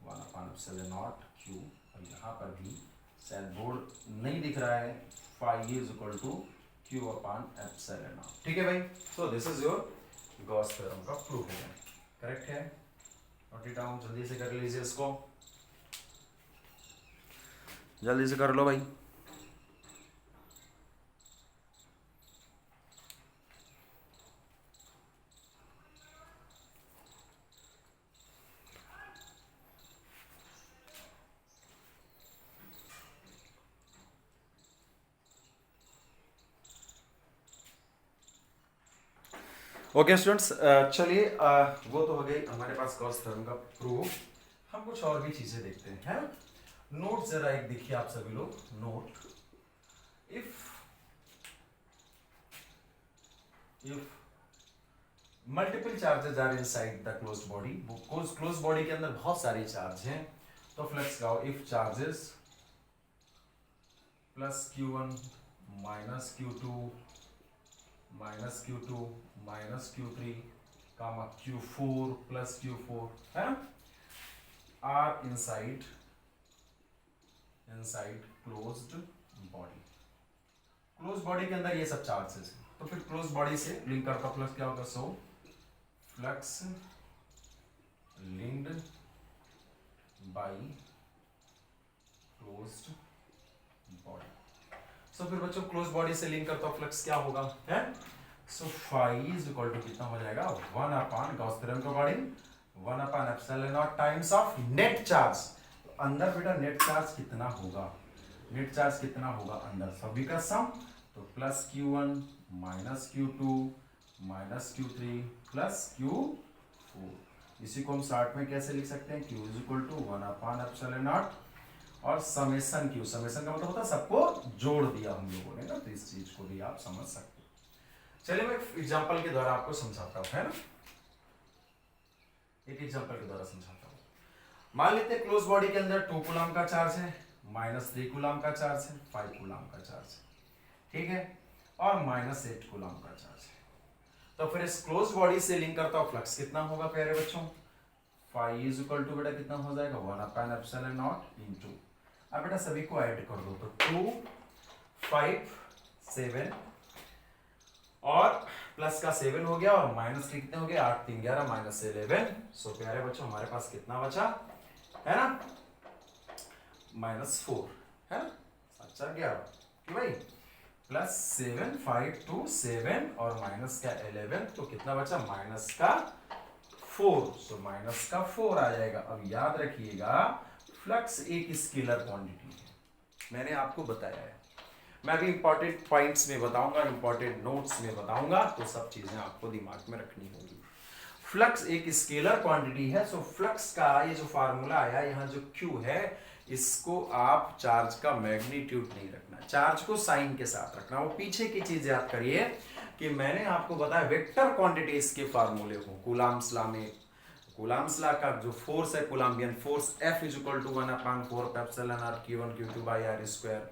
1/एप्सिलॉन नॉट Q, और यहाँ पर भी शायद बोर्ड नहीं दिख रहा है, phi is equal to Q upon epsilon naught, ठीक है भाई। So this is your Gauss theorem का प्रूफ है, करेक्ट है। नोट इट डाउन, जल्दी से कर लीजिए इसको, जल्दी से कर लो भाई। ओके स्टूडेंट्स, चलिए वो तो हो गई हमारे पास गॉस थ्योरम का प्रूफ। हम कुछ और भी चीजें देखते हैं, है ना। नोट जरा एक देखिए आप सभी लोग, note if multiple charges are inside the closed body, closed body के अंदर बहुत सारे चार्ज हैं, तो फ्लक्स का if charges plus Q1 minus Q2 minus Q2 minus Q3 comma Q4 plus Q4 है ना, are inside closed body. Close body के अंदर ये सब चार्जेस हैं, तो फिर क्लोज बॉडी से लिंक करता फ्लक्स क्या होगा, so flux linked by closed body. So फिर बच्चों क्लोज बॉडी से लिंक करता फ्लक्स क्या होगा, है। So phi is equal to कितना हो जाएगा 1/, गॉस थ्योरम का बॉडी 1/एप्सिलॉन naught times of net charge. अंदर बेटा नेट चार्ज कितना होगा, नेट चार्ज कितना होगा अंदर, सभी का सम, तो plus Q1 minus Q2 minus Q3 plus Q4। इसी को हम शॉर्ट में कैसे लिख सकते हैं, Q इज इक्वल टू 1/एप्सिलॉन नॉट और समेशन Q, समेशन का मतलब होता है सबको जोड़ दिया हम लोगों ने ना, तो इस चीज को भी आप समझ सकते हो। चलिए मैं एग्जांपल के द्वारा आपको समझाता हूँ, है ना, एक एग्जांपल के द्वारा समझाता हूँ। मान लेते हैं क्लोज बॉडी के अंदर 2 कूलम का चार्ज है, -3 कूलम का चार्ज है, 5 कूलम का चार्ज है, ठीक है, और -8 कूलम का चार्ज है। तो फिर इस क्लोज बॉडी से लिंक करता हुआ फ्लक्स कितना होगा प्यारे बच्चों, फाई इज इक्वल टू बेटा कितना हो जाएगा 1/एप्सिलॉन नॉट इनटू, अब बेटा सभी को ऐड कर दो, तो 2 5 7 और प्लस का 7 हो गया और माइनस के कितने हो गए 8 3 11 -11। सो प्यारे बच्चों हमारे पास कितना बचा, है ना, -4, है ना, 7 4 11 कि भाई प्लस 7 5 2 7 और माइनस का 11, तो कितना बचा माइनस का 4। सो माइनस का 4 आ जाएगा। अब याद रखिएगा फ्लक्स एक स्केलर क्वांटिटी है, मैंने आपको बताया है, मैं भी इंपॉर्टेंट पॉइंट्स में बताऊंगा, इंपॉर्टेंट नोट्स में बताऊंगा, तो सब चीजें आपको दिमाग में रखनी होगी। फ्लक्स एक स्केलर क्वांटिटी है, सो फ्लक्स का ये जो फार्मूला आया यहाँ जो Q है, इसको आप चार्ज का मैग्नीट्यूड नहीं रखना, चार्ज को साइन के साथ रखना। वो पीछे की चीज याद करिए कि मैंने आपको बताया वेक्टर क्वांटिटीज के फार्मूले को कूलाम्स लॉ में, कूलाम्स लॉ का जो फोर्स है कूलाम्बियन फोर्स F = 1/4 Q1 Q2/r²,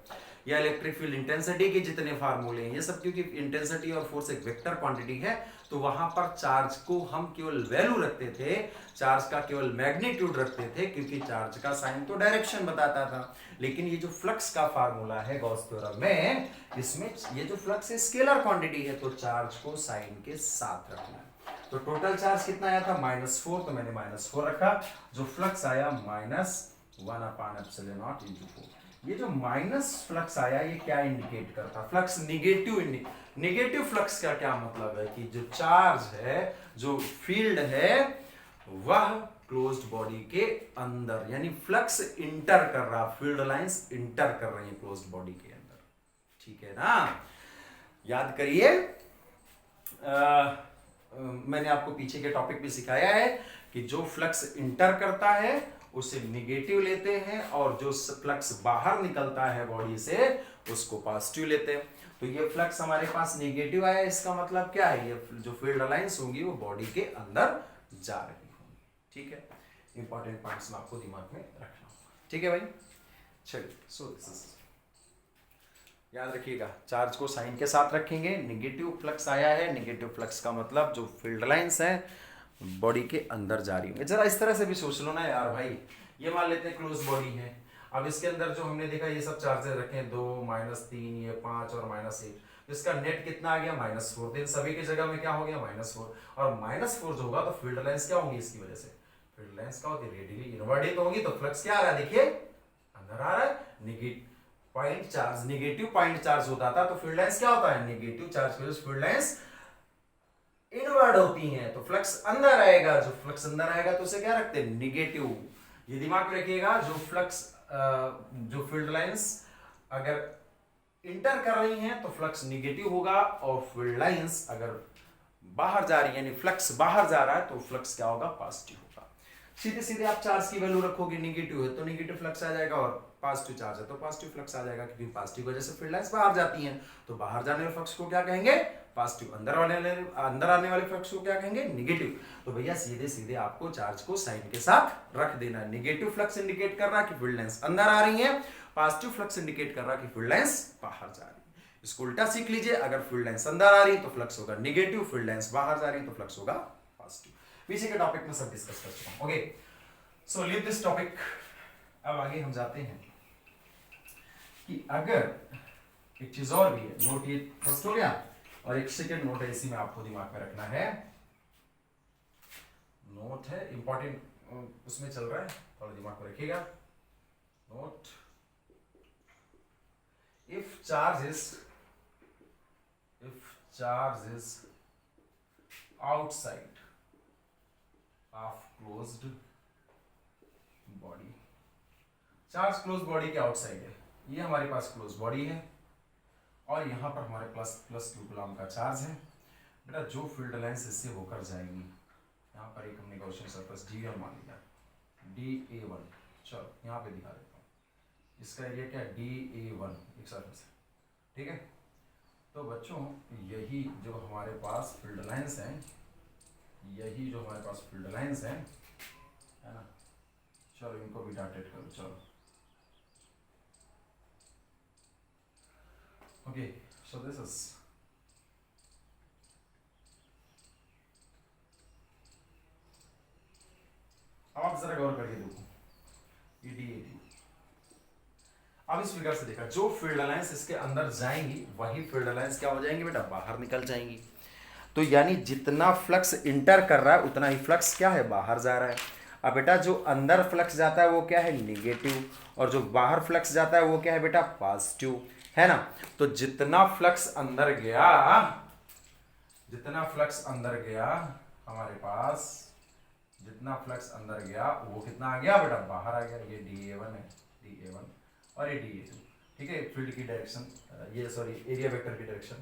या इलेक्ट्रिक फील्ड इंटेंसिटी के जितने फार्मूले हैं ये सब, क्योंकि इंटेंसिटी और फोर्स एक वेक्टर क्वांटिटी है, तो वहां पर चार्ज को हम केवल वैल्यू रखते थे, चार्ज का केवल मैग्नीट्यूड रखते थे, क्योंकि चार्ज का साइन तो डायरेक्शन बताता था। लेकिन ये जो फ्लक्स का फार्मूला है गॉस थ्योरम में, इसमें ये जो फ्लक्स है स्केलर क्वांटिटी है, तो चार्ज को साइन के साथ रखना है। तो टोटल चार्ज कितना आया था -4, तो मैंने -4 रखा, जो फ्लक्स आया -1/ε0 × 4। ये जो माइनस फ्लक्स आया ये क्या इंडिकेट करता है? फ्लक्स निगेटिव फ्लक्स का क्या मतलब है कि जो चार्ज है, जो फील्ड है, वह क्लोज्ड बॉडी के अंदर, यानी फ्लक्स इंटर कर रहा, फील्ड लाइंस इंटर कर रही है क्लोज्ड बॉडी के अंदर। ठीक है ना, याद करिए। मैंने आपको पीछे के टॉपिक में सिखाया है कि जो फ्लक्स इंटर करता है उसे निगेटिव लेते हैं, और जो फ्लक्स बाहर निकलता है बॉडी से उसको पॉजिटिव लेते हैं। तो ये फ्लक्स हमारे पास निगेटिव आया, इसका मतलब क्या है, ये जो फील्ड लाइंस होंगी वो बॉडी के अंदर जा रही होंगी। ठीक है, इंपॉर्टेंट पॉइंट्स में आपको दिमाग में रखना होगा। ठीक है भाई, चलिए। सो याद रखिएगा, चार्ज को साइन के साथ रखेंगे। निगेटिव फ्लक्स आया है, निगेटिव फ्लक्स का मतलब जो फील्ड लाइंस है बॉडी के अंदर जा रही होंगी। जरा इस तरह से भी सोच लो ना यार भाई, ये मान लेते हैं क्लोज बॉडी है, अब इसके अंदर जो हमने देखा ये सब चार्जेस रखे हैं 2, -3, ये 5 और -1, इसका नेट कितना आ गया -4। तो इन सभी की जगह में क्या हो गया -4, और -4 जो होगा तो फील्ड लाइंस क्या होंगी इसकी वजह से, फील्ड लाइंस क्या होती है, रेडियली इनवर्ड ही तो होगी, तो फ्लक्स क्या आ रहा है, देखिए अंदर आ रहा है। निगेटिव पॉइंट चार्ज होता था तो फील्ड लाइंस क्या होता है, नेगेटिव चार्ज की वजह से फील्ड लाइंस इनवर्ड होती हैं, तो फ्लक्स अंदर आएगा, जो फ्लक्स अंदर आएगा तो उसे क्या रखते हैं, निगेटिव। ये दिमाग में रखिएगा, जो फ्लक्स जो फील्ड लाइंस अगर इंटर कर रही हैं तो फ्लक्स निगेटिव होगा, और फील्ड लाइंस अगर बाहर जा रही है, यानी फ्लक्स बाहर जा रहा है, तो फ्लक्स क्या होगा, पॉजिटिव होगा। सीधे सीधे आप चार्ज की वैल्यू रखोगे, निगेटिव है तो निगेटिव फ्लक्स आ जाएगा, और पॉजिटिव चार्ज है तो पॉजिटिव फ्लक्स आ जाएगा, क्योंकि पॉजिटिव वजह से फील्ड लाइंस बाहर जाती हैं, तो बाहर जाने वाले फ्लक्स को क्या कहेंगे, पॉजिटिव। अंदर आने वाले फ्लक्स को क्या कहेंगे, निगेटिव। तो भैया सीधे सीधे आपको चार्ज को साइन के साथ रख देना है। निगेटिव फ्लक्स इंडिकेट कर रहा है कि फील्ड लाइंस अंदर आ रही है, पॉजिटिव फ्लक्स इंडिकेट कर रहा है कि फील्ड लाइंस बाहर जा रही है। इसको उल्टा सीख लीजिए, अगर फील्ड लाइंस अंदर आ रही है तो फ्लक्स होगा निगेटिव, फील्ड लाइंस बाहर जा रही है तो फ्लक्स होगा पॉजिटिव। पीछे के टॉपिक में सब डिस्कस कर चुका हूं। Okay, so leave this topic. अब आगे हम जाते हैं कि अगर एक चीज और भी है, नोट ये फर्स्ट हो गया, और एक सेकेंड नोट है, इसी में आपको दिमाग में रखना है। नोट है इंपॉर्टेंट, उसमें चल रहा है, थोड़ा दिमाग में रखिएगा। Note, if charge is outside of closed body, charge close body के आउटसाइड है, ये हमारे पास क्लोज बॉडी है, और यहां पर हमारे पास +2 कूलम का चार्ज है। बेटा जो फील्ड लाइंस इससे होकर जाएगी, यहाँ पर एक हमने गॉसियन सरफेस D1 मान लिया, DA1, चलो यहाँ पे दिखा देता हूँ, इसका एरिया क्या है, DA1 एक सरफेस है। ठीक है, तो बच्चों यही जो हमारे पास फील्ड लाइंस हैं, यही जो हमारे पास फील्ड लाइंस हैं, है ना, चलो इनको भी डॉटेड करो, चलो। Okay, so this is अब आप जरा गौर करके देखो, ED18। अब इस फिगर से देखा, जो फील्ड लाइंस इसके अंदर जाएंगी वही फील्ड लाइंस क्या हो जाएंगी बेटा, बाहर निकल जाएंगी। तो यानी जितना फ्लक्स इंटर कर रहा है उतना ही फ्लक्स क्या है, बाहर जा रहा है। अब बेटा जो अंदर फ्लक्स जाता है वो क्या है, निगेटिव, और जो बाहर फ्लक्स जाता है वो क्या है बेटा, पॉजिटिव, है ना। तो जितना फ्लक्स अंदर गया हमारे पास, जितना फ्लक्स अंदर गया वो कितना आ गया बेटा, बाहर आ गया। ये DA1 है, DA1, और ये DA2। ठीक है, फील्ड की डायरेक्शन, ये सॉरी एरिया वेक्टर की डायरेक्शन।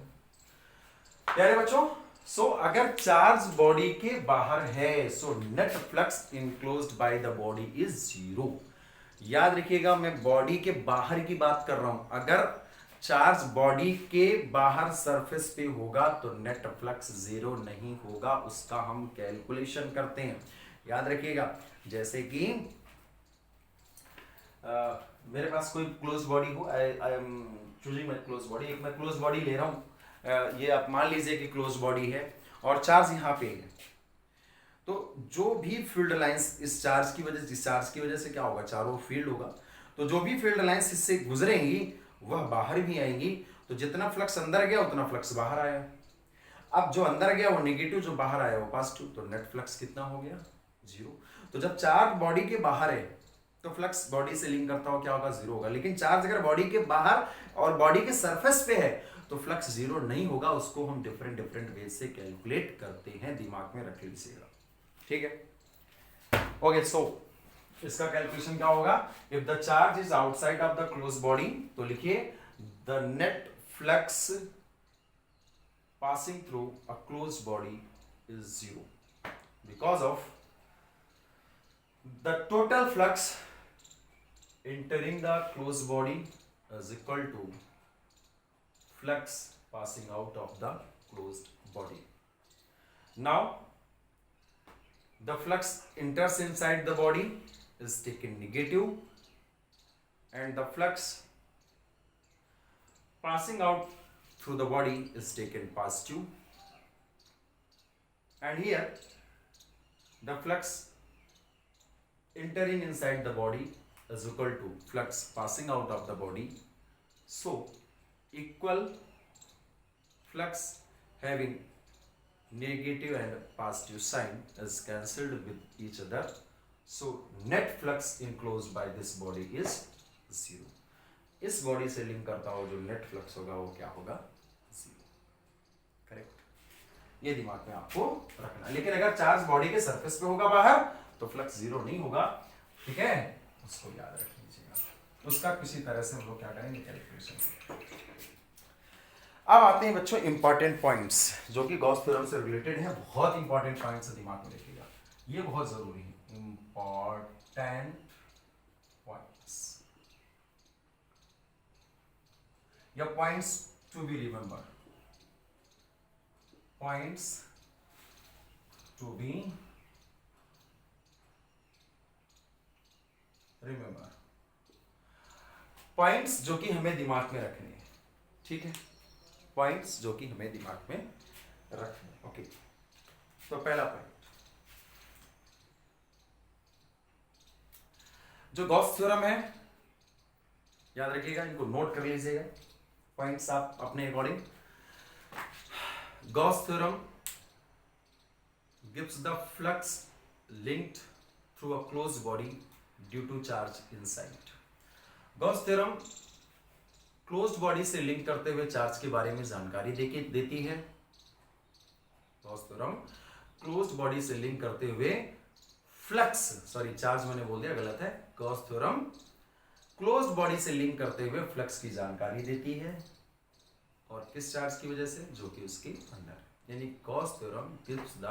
प्यारे बच्चों, अगर चार्ज बॉडी के बाहर है so net flux enclosed by the body is zero. याद रखिएगा मैं बॉडी के बाहर की बात कर रहा हूं। अगर चार्ज बॉडी के बाहर सरफेस पे होगा तो नेट फ्लक्स जीरो नहीं होगा, उसका हम कैलकुलेशन करते हैं। याद रखिएगा जैसे कि मेरे पास कोई क्लोज बॉडी हो, I am choosing my close body. एक मैं क्लोज बॉडी ले रहा हूं, ये आप मान लीजिए कि क्लोज बॉडी है और चार्ज यहाँ पे है। तो जो भी फील्ड लाइंस इस चार्ज की वजह से, इस चार्ज की वजह से क्या होगा, चारों फील्ड होगा। तो जो भी फील्ड लाइंस इससे गुजरेंगी वह बाहर भी आएंगी। तो जितना फ्लक्स अंदर गया उतना फ्लक्स बाहर आया। अब जो अंदर गया वो नेगेटिव, जो बाहर आया वो पॉजिटिव, तो नेट फ्लक्स कितना हो गया, जीरो। तो जब चार्ज बॉडी के बाहर है तो फ्लक्स बॉडी से लिंक करता हो क्या होगा, जीरो होगा। लेकिन चार्ज अगर बॉडी के बाहर और बॉडी के सरफेस पे है तो फ्लक्स जीरो नहीं होगा। उसको हम डिफरेंट डिफरेंट वे से कैलकुलेट करते हैं, दिमाग में रख लीजिएगा, ठीक है। ओके, सो इसका कैलकुलेशन क्या होगा, if the charge is outside of the close body तो लिखिए the net flux passing through a closed body is zero because of the total flux entering the closed body is equal to flux passing out of the closed body. Now the flux enters inside the body is taken negative and the flux passing out through the body is taken positive, and here the flux entering inside the body is equal to flux passing out of the body. So equal flux having negative and positive sign is cancelled with each other, so net flux enclosed by this body is zero. इस body से link करता हो जो net flux होगा वो क्या होगा, correct. ये दिमाग में आपको रखना। लेकिन अगर चार्ज बॉडी के सरफेस पे होगा बाहर तो फ्लक्स जीरो नहीं होगा, ठीक है, उसको याद रख लीजिएगा। उसका किसी तरह से हम लोग क्या करेंगे, कैलकुलेशन। अब आते हैं बच्चों इंपॉर्टेंट पॉइंट्स जो कि गॉस थ्योरम से रिलेटेड है। बहुत इंपॉर्टेंट पॉइंट्स दिमाग में रखिएगा, ये बहुत जरूरी है। इंपॉर्टेंट पॉइंट्स या points to be remember, points to be remember, points जो कि हमें दिमाग में रखने हैं, ठीक है, पॉइंट्स जो कि हमें दिमाग में रखने हैं। ओके, तो पहला पॉइंट जो गॉस थ्योरम है, याद रखिएगा, इनको नोट कर लीजिएगा पॉइंट्स आप अपने according. Gauss theorem gives the flux linked through a closed body due to charge inside. Gauss theorem closed body से लिंक करते हुए चार्ज के बारे में जानकारी देती है। Gauss theorem closed body से लिंक करते हुए फ्लक्स, सॉरी चार्ज मैंने बोल दिया, गलत है। Gauss theorem closed body से लिंक करते हुए फ्लक्स की जानकारी देती है, और किस चार्ज की वजह से, जो कि उसके अंदर, यानी Gauss theorem gives the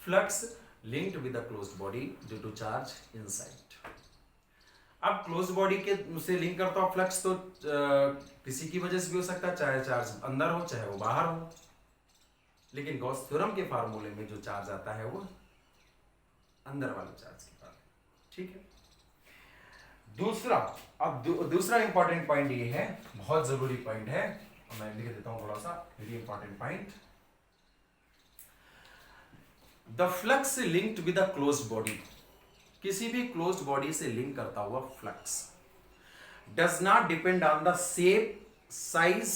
flux linked with the closed body due to charge inside. अब क्लोज्ड बॉडी के से लिंक करता हो फ्लक्स तो किसी की वजह से भी हो सकता है, चाहे चार्ज अंदर हो चाहे वो बाहर हो। लेकिन गॉस थ्योरम के फार्मूले में जो चार्ज आता है वो अंदर वाले चार्ज के पास, ठीक है। दूसरा, अब दूसरा इंपॉर्टेंट पॉइंट ये है, बहुत जरूरी पॉइंट है, मैं लिख देता हूं थोड़ा सा, very important point. The flux linked with a closed body, किसी भी क्लोज्ड बॉडी से लिंक करता हुआ flux does not depend on the shape size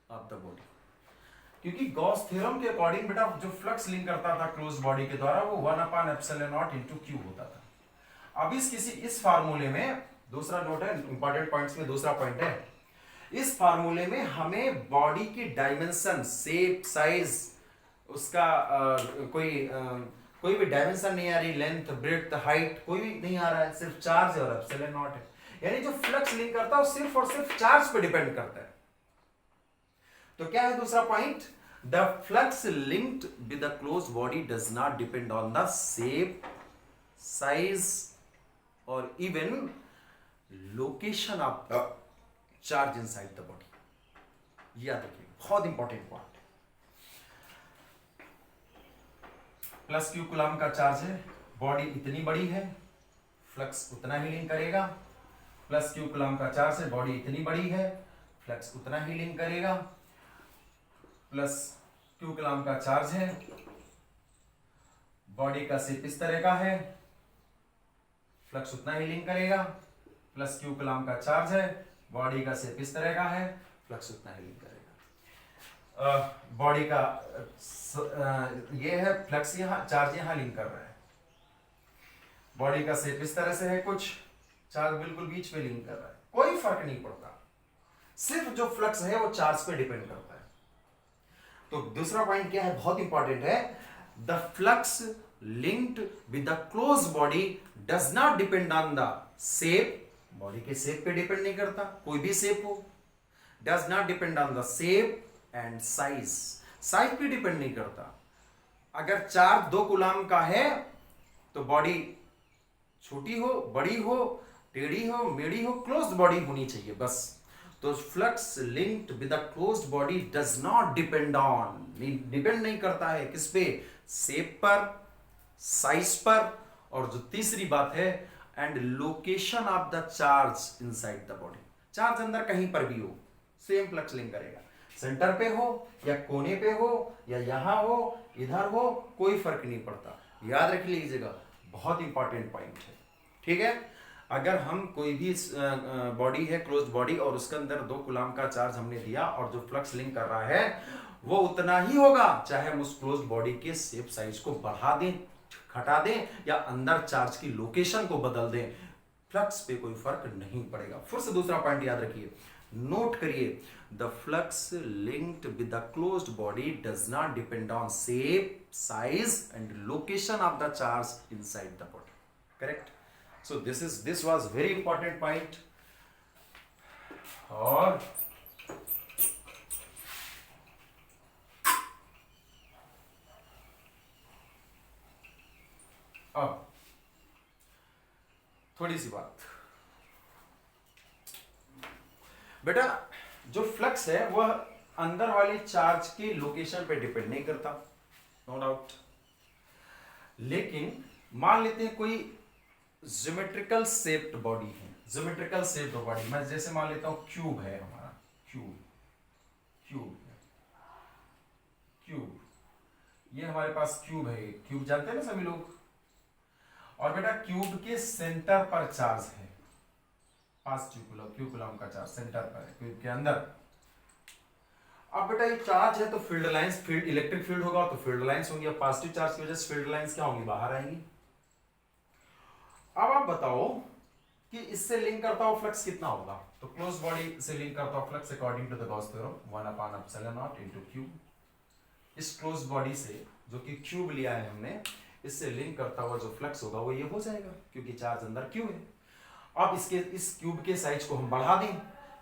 of the body. क्योंकि गॉस थ्योरम के अकॉर्डिंग बेटा जो फ्लक्स लिंक करता था क्लोज्ड बॉडी के द्वारा वो 1/ε0 × Q होता था। अब इस फार्मूले में, दूसरा नोट है इंपॉर्टेंट पॉइंट्स में, दूसरा पॉइंट है, इस फार्मूले में हमें बॉडी की डायमेंशन, शेप, साइज, उसका कोई भी डायमेंशन नहीं आ रही, लेंथ, ब्रेड्थ, हाइट कोई भी नहीं आ रहा है, सिर्फ चार्ज और ε0 है। यानी जो फ्लक्स लिंक करता है वो सिर्फ और सिर्फ चार्ज पे डिपेंड करता है। तो क्या है दूसरा point? The flux linked with the close body does not depend on the shape, size और even location of the charge inside the body. याद रखिए, बहुत important point. Plus Q coulomb का चार्ज है, बॉडी इतनी बड़ी है, फ्लक्स उतना ही लिंक करेगा। प्लस क्यू कूलम का चार्ज है, बॉडी इतनी बड़ी है, फ्लक्स उतना ही लिंक करेगा। प्लस क्यू कूलम का चार्ज है, बॉडी का शेप इस तरह का है, फ्लक्स उतना ही लिंक करेगा। प्लस क्यू कूलम का चार्ज है, बॉडी का शेप इस तरह का है, फ्लक्स उतना ही लिंक करेगा। बॉडी का ये है फ्लक्स, यहां चार्ज यहां लिंक कर रहा है। बॉडी का शेप इस तरह से है, कुछ चार्ज बिल्कुल बीच में लिंक कर रहा है, कोई फर्क नहीं पड़ता, सिर्फ जो फ्लक्स है वो चार्ज पे डिपेंड करता है। तो दूसरा पॉइंट क्या है, बहुत इंपॉर्टेंट है, the flux linked with the close body does not depend on the shape, body के शेप पे डिपेंड नहीं करता, कोई भी शेप हो। Does not depend on the shape and size, size पे डिपेंड नहीं करता। अगर चार्ज 2 कूलम का है तो बॉडी छोटी हो, बड़ी हो, टेढ़ी हो, मेढ़ी हो, क्लोज्ड बॉडी होनी चाहिए बस। तो flux linked with a closed body does not depend on, depend नहीं करता है किस पे, शेप पर, साइज पर, और जो तीसरी बात है and location of the charge inside the body. Charge अंदर कहीं पर भी हो, सेम फ्लक्स लिंक करेगा, सेंटर पे हो या कोने पे हो या यहां हो, इधर हो, कोई फर्क नहीं पड़ता। याद रख लीजिएगा, बहुत इंपॉर्टेंट पॉइंट है, ठीक है। अगर हम कोई भी बॉडी है क्लोज्ड बॉडी और उसके अंदर 2 कूलम का चार्ज हमने दिया और जो फ्लक्स लिंक कर रहा है वो उतना ही होगा, चाहे हम उस क्लोज्ड बॉडी के शेप साइज को बढ़ा दें, घटा दें या अंदर चार्ज की लोकेशन को बदल दें, फ्लक्स पे कोई फर्क नहीं पड़ेगा। फिर से दूसरा पॉइंट याद रखिए, नोट करिए, the flux linked with the closed body does not depend on shape, size and location of the charge inside the body. Correct? So this was very important point। और अब थोड़ी सी बात, बेटा जो फ्लक्स है वह अंदर वाले चार्ज के लोकेशन पे डिपेंड नहीं करता, नो डाउट। लेकिन मान लेते हैं कोई ज्योमेट्रिकल शेप्ड बॉडी है, ज्योमेट्रिकल शेप्ड बॉडी, मैं जैसे मान लेता हूं क्यूब है हमारा, क्यूब ये हमारे पास क्यूब है, क्यूब जानते हैं ना सभी लोग। और बेटा क्यूब के सेंटर पर चार्ज है, पास क्यू कूलम का चार्ज सेंटर पर है क्यूब के अंदर। अब बेटा ये चार्ज है तो field lines, field electric field होगा तो फील्ड लाइंस होंगी, पॉजिटिव चार्ज की वजह से फील्ड लाइंस क्या होंगी, बाहर आएंगी। अब आप बताओ कि इससे लिंक करता हुआ फ्लक्स कितना होगा, तो क्लोज बॉडी से लिंक करता हुआ flux according to the Gauss theorem 1/ε0 into cube. इस क्लोज बॉडी से जो कि क्यूब लिया है हमने, इससे लिंक करता हुआ जो फ्लक्स होगा वो ये हो जाएगा, क्योंकि चार्ज अंदर क्यूब है। अब इसके इस क्यूब के साइज को हम बढ़ा दें,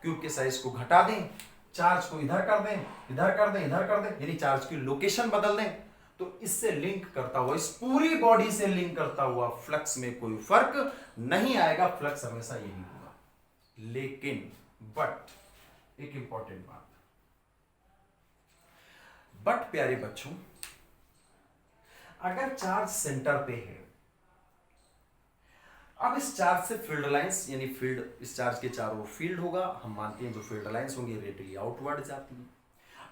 क्यूब के साइज को घटा दें, चार्ज को इधर कर दें, इधर कर दें, इधर कर दें, यानी चार्ज की लोकेशन बदल दें, तो इससे लिंक करता हुआ, इस पूरी बॉडी से लिंक करता हुआ फ्लक्स में कोई फर्क नहीं आएगा, फ्लक्स हमेशा यही होगा। लेकिन बट एक इंपॉर्टेंट बात, बट प्यारे बच्चों, अगर चार्ज सेंटर पे है, अब इस चार्ज से फील्ड लाइंस, यानी फील्ड, इस चार्ज के चारों फील्ड होगा, हम मानते हैं जो फील्ड लाइंस होंगी रेडियली आउटवर्ड जाती है।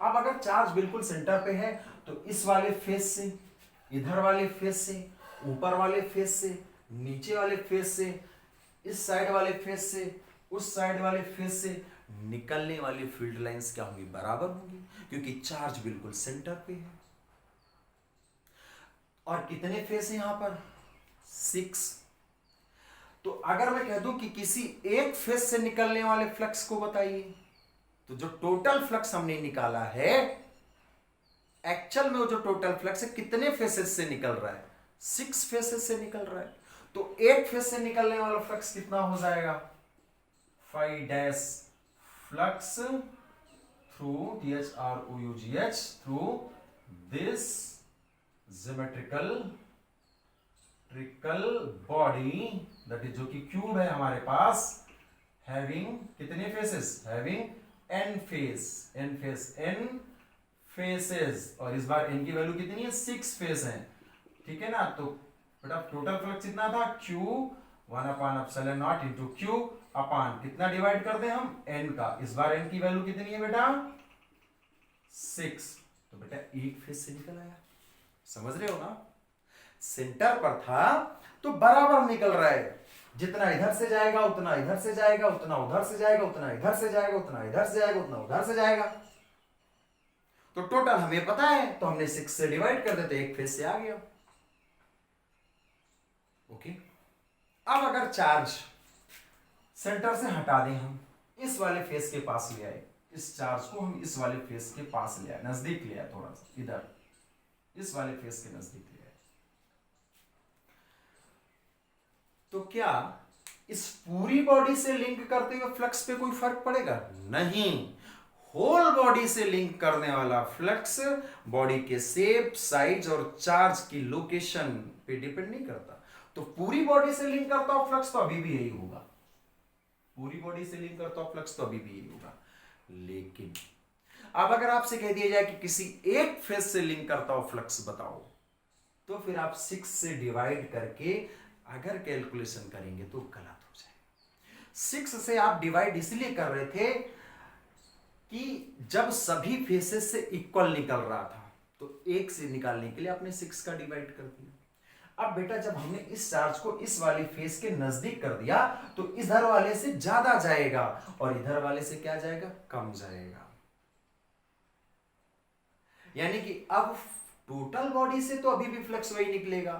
अब अगर चार्ज बिल्कुल सेंटर पे है तो इस वाले फेस से, इधर वाले फेस से, ऊपर वाले फेस से, नीचे वाले फेस से, इस साइड वाले फेस से, उस साइड वाले फेस से निकलने वाली फील्ड लाइंस क्या होंगी, बराबर होंगी, क्योंकि चार्ज बिल्कुल सेंटर पे है। और कितने फेस है यहां पर, 6। तो अगर मैं कह दूं कि किसी एक फेस से निकलने वाले फ्लक्स को बताइए, तो जो टोटल फ्लक्स हमने निकाला है, एक्चुअल में वो जो टोटल फ्लक्स है कितने फेसेस से निकल रहा है, 6 फेसेस से निकल रहा है। तो एक फेस से निकलने वाला फ्लक्स कितना हो जाएगा, 5 dash flux through THROUGH through this symmetrical body that is जो कि क्यूब है हमारे पास, having कितने फेसेस, having n फेसेस, और इस बार n की वैल्यू कितनी है, 6 फेस है, ठीक है ना। तो बेटा टोटल फ्लक्स कितना था, Q 1/ε0 इंटू Q अपान कितना डिवाइड कर दे हम, n का, इस बार n की वैल्यू कितनी है बेटा, 6, तो बेटा एक फेस से निकल आया, समझ रहे हो ना। सेंटर पर था तो बराबर निकल रहा है, जितना इधर से जाएगा उतना इधर से जाएगा, उतना उधर से जाएगा, उतना इधर से जाएगा, उतना इधर से जाएगा, उतना उधर से जाएगा। तो टोटल हमें पता है तो हमने 6 से डिवाइड कर देते, एक फेस से आ गया। ओके, अब अगर चार्ज सेंटर से हटा दें, हम इस वाले फेस के पास ले आए, इस चार्ज को हम इस वाले फेस के पास ले आए, नजदीक ले आए, थोड़ा सा इधर इस वाले फेस के नजदीक ले आए, तो क्या इस पूरी बॉडी से लिंक करते हुए फ्लक्स पे कोई फर्क पड़ेगा, नहीं। होल बॉडी से लिंक करने वाला फ्लक्स बॉडी के शेप, साइज और चार्ज की लोकेशन पे डिपेंड नहीं करता। तो पूरी बॉडी से लिंक करता हो फ्लक्स तो अभी भी यही होगा, पूरी बॉडी से लिंक करता हो फ्लक्स तो अभी भी यही होगा। लेकिन अब अगर आपसे कह दिया जाए कि किसी एक फेस से लिंक करता हो फ्लक्स बताओ, तो फिर आप 6 से डिवाइड करके अगर कैलकुलेशन करेंगे तो गलत हो जाएगा। 6 से आप डिवाइड इसलिए कर रहे थे कि जब सभी फेसेस से इक्वल निकल रहा था, तो एक से निकालने के लिए आपने 6 का डिवाइड कर दिया। अब बेटा जब हमने इस चार्ज को इस वाली फेस के नजदीक कर दिया, तो इधर वाले से ज्यादा जाएगा और इधर वाले से क्या जाएगा, कम जाएगा। यानी कि अब टोटल बॉडी से तो अभी भी फ्लक्स वही निकलेगा,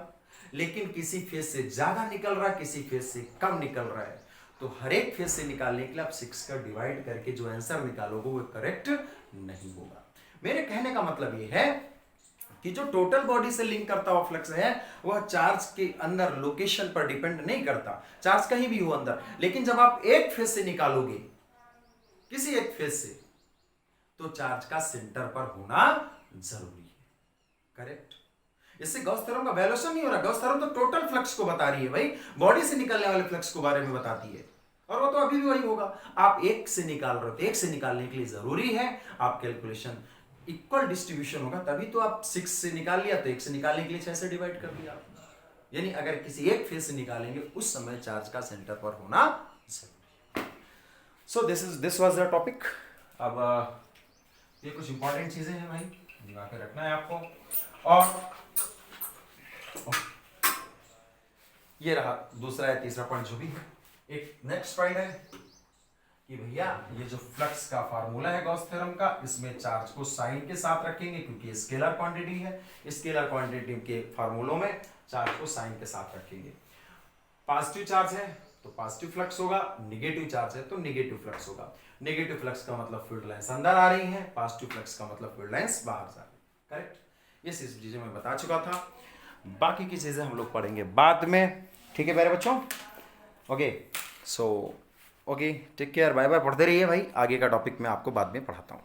लेकिन किसी फेस से ज्यादा निकल रहा है, किसी फेस से कम निकल रहा है। तो हर एक फेस से निकालने के लिए आप 6 का डिवाइड करके जो आंसर निकालोगे वो करेक्ट नहीं होगा। मेरे कहने का मतलब ये है कि जो टोटल बॉडी से लिंक करता हुआ फ्लक्स है वह चार्ज के अंदर लोकेशन पर डिपेंड नहीं करता, चार्ज कहीं भी हो अंदर। लेकिन जब आप एक फेस से निकालोगे, किसी एक फेस से, तो चार्ज का सेंटर पर होना जरूरी है, करेक्ट। इससे गॉस थ्योरम का वैल्यूएशन नहीं हो रहा, गॉस थ्योरम तो टोटल फ्लक्स को बता रही है भाई, बॉडी से निकलने वाले फ्लक्स को बारे में बताती है, और वो तो अभी भी वही होगा। आप एक से निकाल रहे हो, तो एक से निकालने के लिए जरूरी है आप कैलकुलेशन इक्वल डिस्ट्रीब्यूशन होगा, तभी तो आप 6 से निकाल लिया, तो 1 से निकालने के लिए 6 से डिवाइड कर दिया। यानी अगर किसी एक फेस से निकालेंगे उस समय चार्ज का सेंटर पर होना जरूरी। So this was the topic. अब ये कुछ इंपॉर्टेंट चीजें हैं भाई, दिमाग में रखना है आपको। और ये रहा दूसरा या तीसरा पॉइंट जो भी है। एक नेक्स्ट पॉइंट है कि भैया ये जो फ्लक्स का फार्मूला है गॉस थ्योरम का, इसमें चार्ज को साइन के साथ रखेंगे क्योंकि स्केलर क्वांटिटी है। स्केलर क्वांटिटी के फार्मूलों में चार्ज को साइन के साथ रखेंगे। पॉजिटिव चार्ज है तो पॉजिटिव फ्लक्स होगा, नेगेटिव चार्ज है तो नेगेटिव फ्लक्स होगा। नेगेटिव फ्लक्स का मतलब फील्ड लाइंस अंदर आ रही है, पॉजिटिव फ्लक्स का मतलब फील्ड लाइंस बाहर जा रही है, करेक्ट। ये चीजें मैं बता चुका था, बाकी की चीजें हम लोग पढ़ेंगे बाद में, ठीक है मेरे बच्चों। Okay so okay take care, bye bye. पढ़ते रहिए भाई, आगे का टॉपिक मैं आपको बाद में पढ़ाता हूँ।